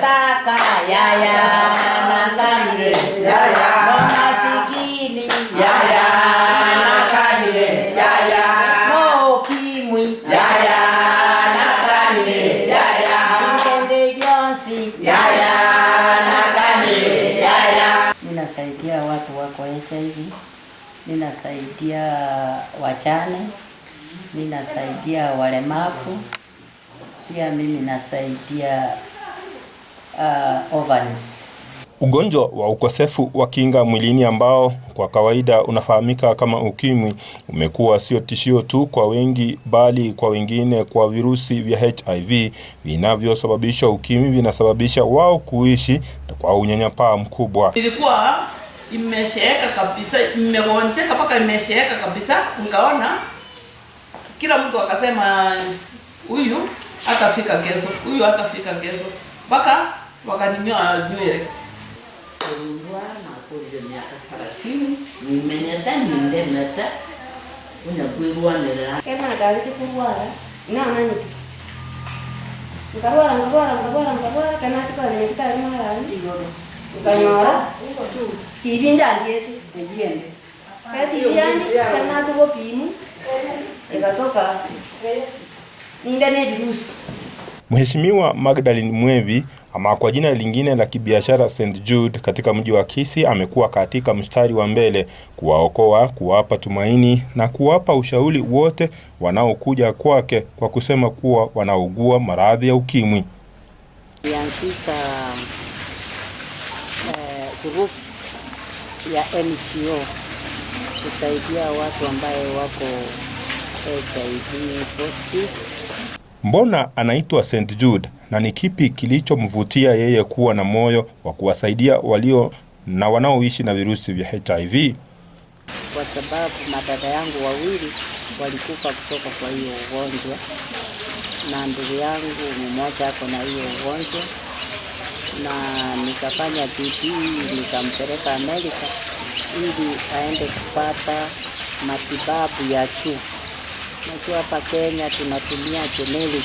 Takataka yaya nakanile yaya masikini yaya nakanile yaya no kimwi yaya nakanile yaya mtende jonsi yaya nakanile yaya. Ninasaidia watu wako HIV, ninasaidia wajane, ninasaidia walemavu, pia mimi nasaidia orphans. Ugonjwa wa ukosefu wa kinga mwilini ambao kwa kawaida unafahamika kama ukimwi umekuwa sio tishio tu kwa wengi bali kwa wengine kwa virusi vya HIV vinavyosababisha ukimwi vinasababisha wao kuishi kwa unyanyapaa mkubwa. Ilikuwa imeshaeka kabisa, imegonjeka mpaka imeshaeka kabisa, ungaona kila mtu akasema huyu hatafika kesho, huyu hatafika kesho, mpaka wakaninyoa nywele. Kulingwa na kule miaka 30 nimenyata ndemeta unakuirwanira kama gari kukuwala na nani ngabora kana tikale kitari mara ndiyo ukanyora ibinja ndiyetu ejiende kati yani kana tuko pimu ikatoka ndani virusi. Mheshimiwa Magdalene MWEBI ama kwa jina lingine la kibiashara St. Jude katika mji wa Kisii amekuwa katika mstari wa mbele kuwaokoa, kuwapa tumaini na kuwapa ushauri wote wanaokuja kwake kwa kusema kuwa wanaugua maradhi ya ukimwi. Alianzisha group ya NGO kusaidia watu ambao wako HIV positive. Mbona anaitwa St. Jude na ni kipi kilichomvutia yeye kuwa na moyo wa kuwasaidia walio na wanaoishi na virusi vya HIV? Kwa sababu madada yangu wawili walikufa kutoka kwa hiyo ugonjwa na ndugu yangu mmoja ako na hiyo ugonjwa, na nikafanya bidii nikampeleka Amerika ili aende kupata matibabu ya juu. Najua hapa Kenya tunatumia generic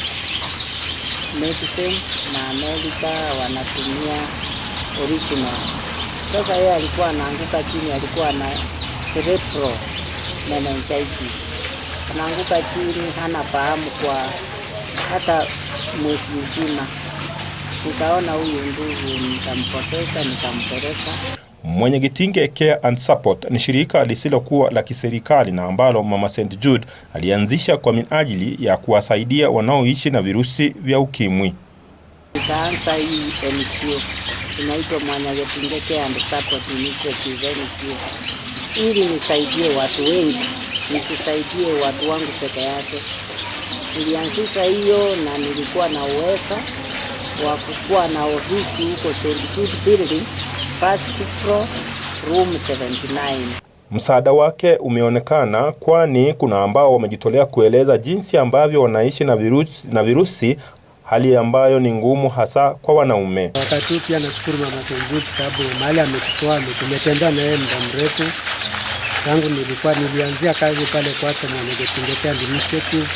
medicine na Amerika wanatumia original. Sasa yeye alikuwa anaanguka chini, alikuwa na cerebral meningitis. Anaanguka chini, hana fahamu kwa hata mwezi mzima. Nikaona huyu ndugu nikampoteza, nikampeleka. MWANYAGETINGE Care and Support ni shirika lisilokuwa la kiserikali na ambalo Mama St. Jude alianzisha kwa minajili ya kuwasaidia wanaoishi na virusi vya ukimwi. Nikaanza hii NGO inaitwa MWANYAGETINGE Care and Support Initiative ili nisaidie watu wengi, nisisaidie watu wangu peke yake. Nilianzisha hiyo na nilikuwa na uwezo wa kukuwa na ofisi huko St. Jude Building, first floor, room 79. Msaada wake umeonekana kwani kuna ambao wamejitolea kueleza jinsi ambavyo wanaishi na virusi, hali ambayo ni ngumu hasa kwa wanaume. Wakati pia nashukuru Mama St. Jude sababu mahali ametutoa, tumetembea na yeye muda mrefu. Tangu nilianzia kazi pale kwake MWANYAGETINGE Care and Initiative,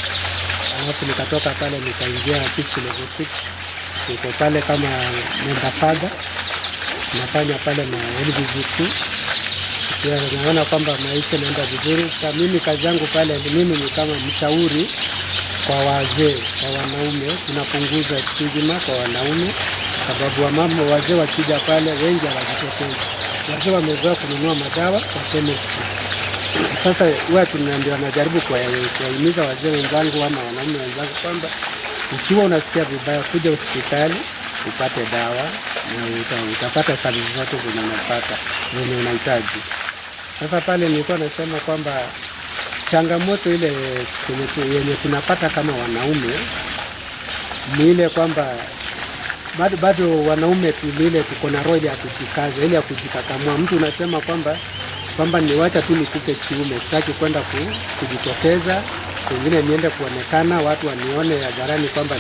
alafu nikatoka pale nikaingia GUSII level 6. Niko pale kama member father, nafanya pale na LVZ2. Pia naona kwamba maisha yanaenda vizuri. Sasa mimi kazi yangu pale mimi ni kama mshauri kwa wazee, kwa wanaume, tunapunguza stigma kwa wanaume sababu wazee wakija pale wengi hawajitokezi. Wazee wamezoea kununua madawa kwa chemistry. Sasa huwa tunajaribu kuwahimiza wazee wenzangu ama wanaume wenzangu kwamba ukiwa unasikia vibaya kuja hospitali upate dawa na utapata services zote zenye unahitaji. Sasa pale nilikuwa nasema kwamba changamoto ile yenye tunapata kama wanaume ni ile kwamba bado wanaume tulile tuko na roho ya kujikaza, ile ya kujikakamua. Mtu unasema kwamba niwacha tu nikupe kiume, sitaki kwenda kujitokeza, pengine niende kuonekana watu wanione hadharani kwamba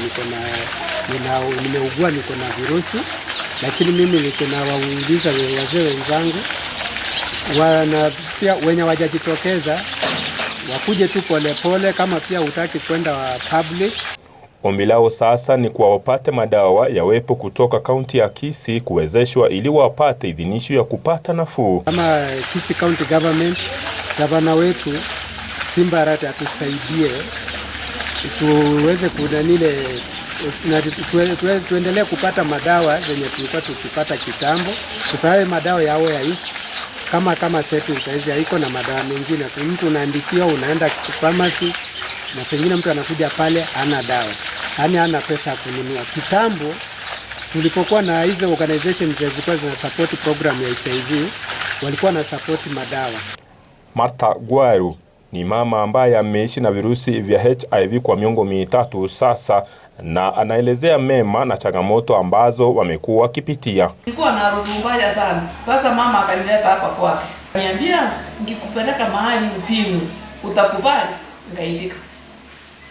nimeugua, niko na virusi. Lakini mimi niko na wauliza wazee wenzangu pia wenye wajajitokeza wakuje tu polepole, kama pia utaki kwenda public. Ombi lao sasa ni kuwa wapate madawa yawepo kutoka kaunti ya Kisii kuwezeshwa ili wapate idhinisho ya kupata nafuu. Kama Kisii County Government, gavana wetu Simbarati atusaidie tuweze tuendelee kupata madawa zenye tulikuwa tukipata kitambo. Tusawe madawa yao ya hisi kama settings hizi haiko na madawa mengine. Mtu unaandikiwa unaenda pharmacy na pengine mtu anakuja pale hana dawa. Yaani hana pesa ya kununua. Kitambo tulipokuwa na hizo organizations zilikuwa zina support program ya HIV, walikuwa na support madawa. Martha Gwaru ni mama ambaye ameishi na virusi vya HIV kwa miongo 3 sasa, na anaelezea mema na changamoto ambazo wamekuwa wakipitia. Nilikuwa na harufu mbaya sana. Sasa mama akanileta hapa kwake. Akaniambia nikikupeleka mahali upimwe, utakubali? Nikaitika.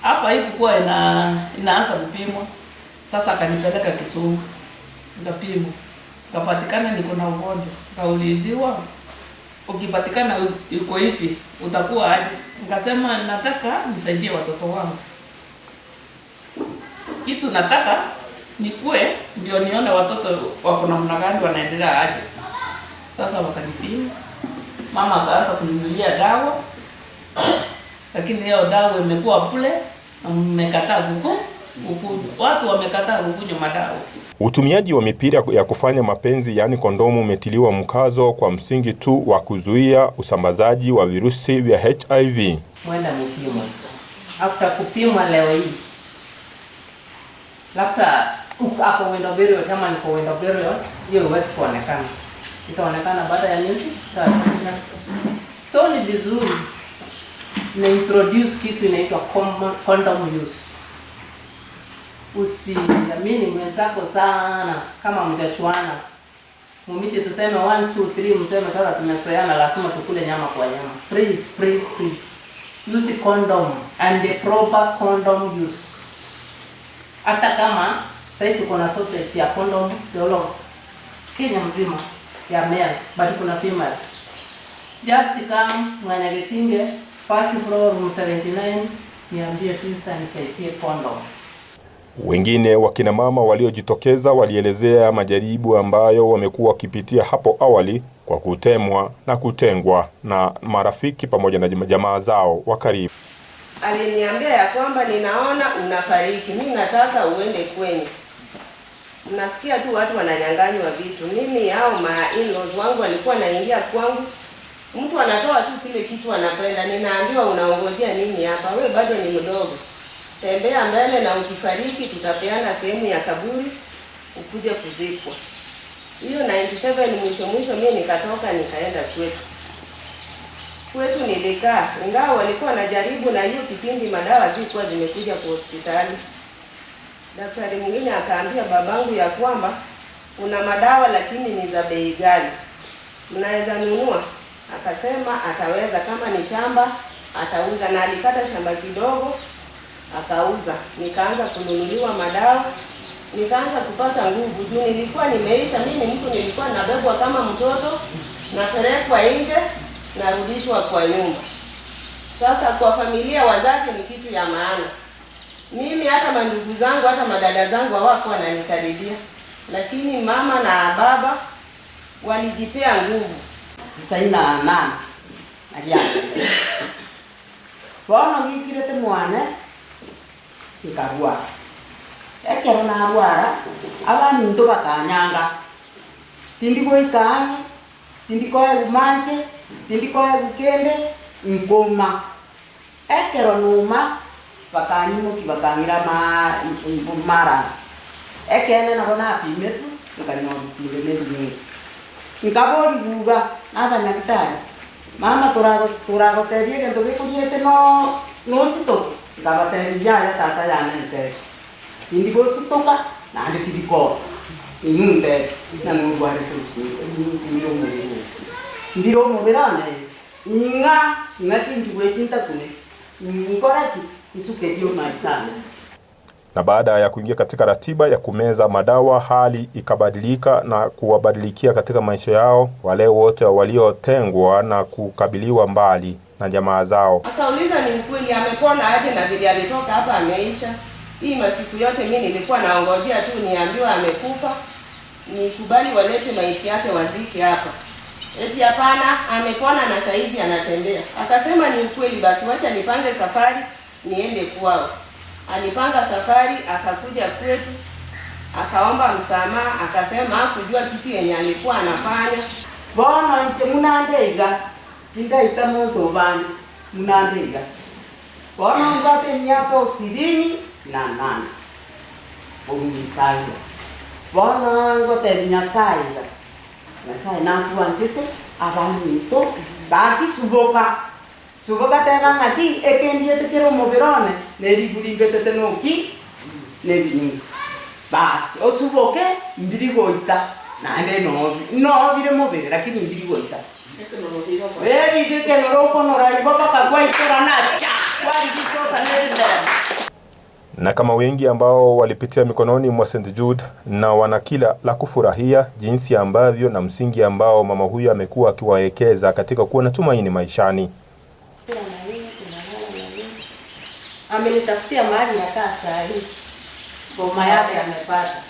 Hapa haikuwa inaanza kupimwa. Sasa akanipeleka Kisumu. Nikapimwa. Nikapatikana niko na ugonjwa. Nikauliziwa, ukipatikana uko hivi utakuwa aje? Nikasema nataka nisaidie watoto wangu. Kitu nataka nikue ndio nione watoto wako namna gani wanaendelea aje. Sasa wakanipima. Mama akaanza kuninunulia dawa. Lakini hiyo dawa imekuwa bure na mmekataa kukunywa. Watu wamekataa kukunywa madawa. Utumiaji wa mipira ya kufanya mapenzi yani kondomu umetiliwa mkazo kwa msingi tu wa kuzuia usambazaji wa virusi vya HIV. Mwenda mpimwa. After kupimwa leo hii, labda hapo window period kama niko window period, hiyo huwezi kuonekana. Itaonekana baada ya miezi 3. So ni vizuri na introduce kitu inaitwa condom use. Usiamini mwenzako sana kama mtashuana. Mumiti tuseme 1 2 3 mseme sasa tumesoeana lazima tukule nyama kwa nyama. Please. Use condom and the proper condom use. Hata kama sasa tuko na shortage ya condom dolo Kenya mzima ya male, but kuna female. Just come MWANYAGETINGE first floor room 79, niambie sister nisaidie condom. Wengine wakina mama waliojitokeza walielezea majaribu ambayo wamekuwa wakipitia hapo awali kwa kutemwa na kutengwa na marafiki pamoja na jamaa zao wa karibu. Aliniambia ya kwamba ninaona unafariki, mimi nataka uende kwenye. Nasikia tu watu wananyang'anywa vitu. Mimi hao in-laws wangu walikuwa naingia kwangu. Mtu anatoa tu kile kitu anapenda. Ninaambiwa unaongojea nini hapa? Wewe bado ni mdogo. Tembea mbele na ukifariki tutapeana sehemu ya kaburi ukuje kuzikwa. Hiyo 97 mwisho mimi nikatoka nikaenda kwetu nilikaa. Ingawa walikuwa wanajaribu na hiyo kipindi madawa zilikuwa zimekuja kwa hospitali. Daktari mwingine akaambia babangu ya kwamba kuna madawa lakini ni za bei ghali. Mnaweza nunua? Akasema ataweza, kama ni shamba atauza, na alikata shamba kidogo akauza. Nikaanza kununuliwa madawa, nikaanza kupata nguvu. Juu nilikuwa nimeisha, mimi mtu nilikuwa nabebwa kama mtoto, napelekwa nje, narudishwa kwa nyumba. Sasa kwa familia wazazi ni kitu ya maana. Mimi hata mandugu zangu hata madada zangu hawakuwa wananikaribia, lakini mama na baba walijipea nguvu. 98 alianza. Bono gikirete mwana ikarua. Ekero na arwara abani ndo bakanyanga. Tindiko ikani, tindiko egumanje, tindiko egukende ngoma. Ekero numa bakanyimuki bakangira mara. Ekene na bona apimetu tukanyongipile nezi. Nkabori buga n'abanyagitari. Mama turagoterie gento gikuriete no sito. Ngabaterie ya tata yana nte. Indigo sitoka na ande tidiko. Inunte na ngware tuti. Insimiro mubiro. Ndiro mubirane. Inga tinjuwe tintakune. Ngoraki isuke dio maisana. Na baada ya kuingia katika ratiba ya kumeza madawa, hali ikabadilika na kuwabadilikia katika maisha yao wale wote waliotengwa na kukabiliwa mbali na jamaa zao. Akauliza ni mkweli amepona aje na vile alitoka hapa ameisha. Hii masiku yote mimi nilikuwa naongojea tu niambiwa amekufa, nikubali walete maiti yake wazike hapa. Eti hapana, amepona na saizi anatembea. Akasema ni ukweli, basi wacha nipange safari niende kwao. Alipanga safari, akakuja kwetu, akaomba msamaha, akasema hakujua kitu yenye alikuwa anafanya. Bona nte munandeiga tindaita muntu bani munandeiga. Bona ngate miaka 28 umisayo. Bona ngote Nyasaye nantu antete abantu baki suboka tera ngati ekendie tekero mobirone neriguri betete noki nebinisi basi osuboke mbiri goita nande no bire mobere lakini mbiri goita wewe bike noroko noraiboka kagwaitera nacha wali bisosa nende. Na kama wengi ambao walipitia mikononi mwa St. Jude na wana kila la kufurahia jinsi ambavyo na msingi ambao mama huyu amekuwa akiwaekeza katika kuwa na tumaini maishani. Amenitafutia mahali nakaa saa hii. Boma yake amepata.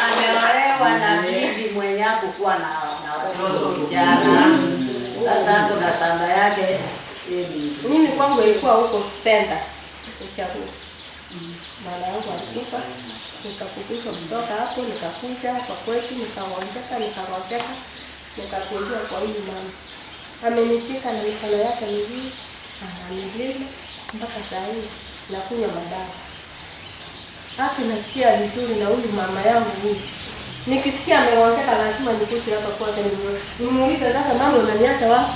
Ameolewa na bibi mwenye kuwa na watoto kijana. Sasa kuna shamba yake. Mimi kwangu ilikuwa huko center uchaguzi. Mama yangu alikufa, nikakukufa kutoka hapo, nikakuja kwa kwetu, nikaongeka, nikakuja kwa huyu mama. Amenisika na mikono yake miwili, ananilima mpaka saa hii nakunywa madawa. Hata nasikia vizuri na huyu mama yangu huyu. Nikisikia ameongeka lazima nikuje hapa kwake nimuulize sasa mama unaniacha wapi?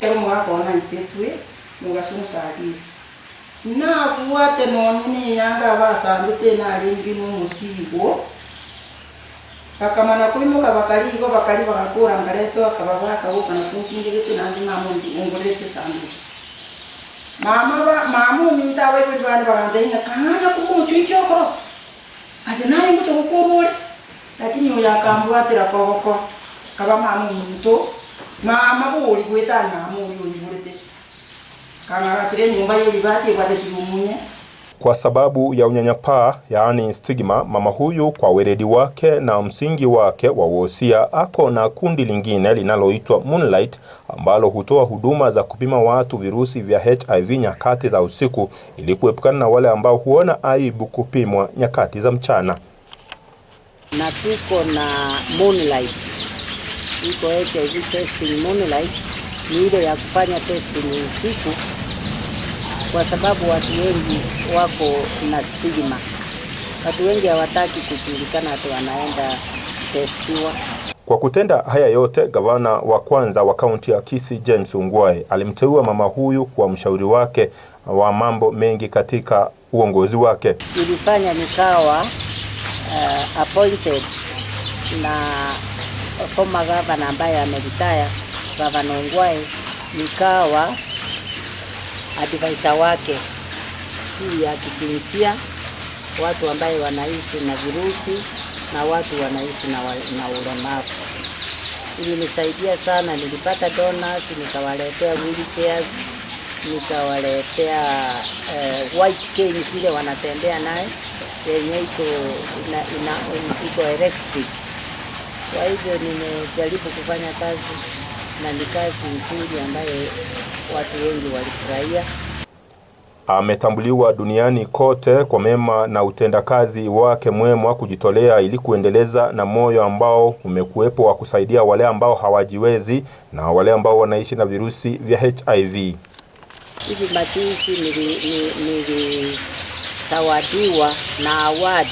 Emu wako ona itetwe mugasumusa agisi na kuwate nonini yanga basambite na ringi n'umusigo bakamana kuimuka bakarigo bakari bagakura ngareto akababaka buka na kunkingirite nandi namundi ungorete sambi mama mintawe kubana barandenya kana kumuchuchoko ate naye mucho kukurure lakini uyakambwatira koboko kaba mama muntu mama buri kwetana muri urite kana atire nyumba yeli bati kwatekimunye. Kwa sababu ya unyanyapaa yaani stigma, mama huyu kwa weledi wake na msingi wake wa wosia ako na kundi lingine linaloitwa Moonlight ambalo hutoa huduma za kupima watu virusi vya HIV nyakati za usiku ili kuepukana na wale ambao huona aibu kupimwa nyakati za mchana. Na tuko na Moonlight. Iko HIV testing Moonlight ni ile ya kufanya testing usiku kwa sababu watu wengi wako na stigma. Watu wengi hawataki kujulikana hata wanaenda testiwa. Kwa kutenda haya yote, gavana wa kwanza wa kaunti ya Kisii James Ongwae alimteua mama huyu kwa mshauri wake wa mambo mengi katika uongozi wake. Ilifanya nikawa appointed na former governor ambaye ameretire, Gavana Ongwae, nikawa advisor wake juu ya kijinsia, watu ambaye wanaishi na virusi na watu wanaishi na ulemavu. Ilinisaidia sana, nilipata donors, nikawaletea wheelchairs, nikawaletea white canes zile wanatembea naye yenye iko electric. Kwa hivyo nimejaribu kufanya kazi na ni kazi nzuri ambayo watu wengi walifurahia. Ametambuliwa duniani kote kwa mema na utendakazi wake mwema kujitolea ili kuendeleza na moyo ambao umekuwepo wa kusaidia wale ambao hawajiwezi na wale ambao wanaishi na virusi vya HIV. Hivi majuzi nilisawadiwa na awadi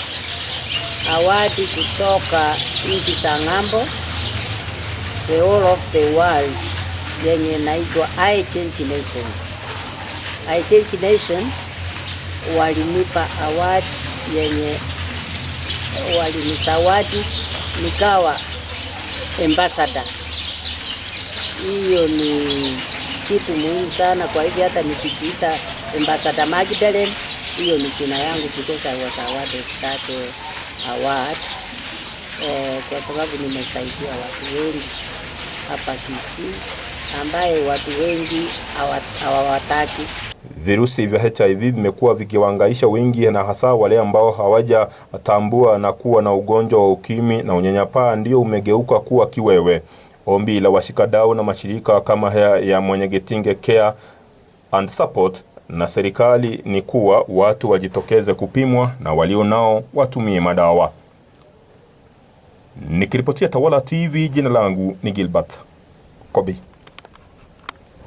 kutoka nchi za ng'ambo, the whole of the world, yenye naitwa I-Change Nation. I-Change Nation walinipa award yenye walinisawadi nikawa ambassador. Hiyo ni kitu muhimu sana, kwa hivyo hata nikijiita Ambassador Magdalene, hiyo ni jina yangu because I was awarded that award. Kwa sababu nimesaidia watu wengi hapa Kisii ambaye watu wengi hawataki. Virusi vya HIV vimekuwa vikiwahangaisha wengi, na hasa wale ambao hawajatambua na kuwa na ugonjwa wa ukimwi, na unyanyapaa ndio umegeuka kuwa kiwewe. Ombi la washikadau na mashirika kama haya ya Mwanyagetinge Care and Support na serikali ni kuwa watu wajitokeze kupimwa na walio nao watumie madawa. Nikiripotia Tawala TV, jina langu ni Gilbert Kobi.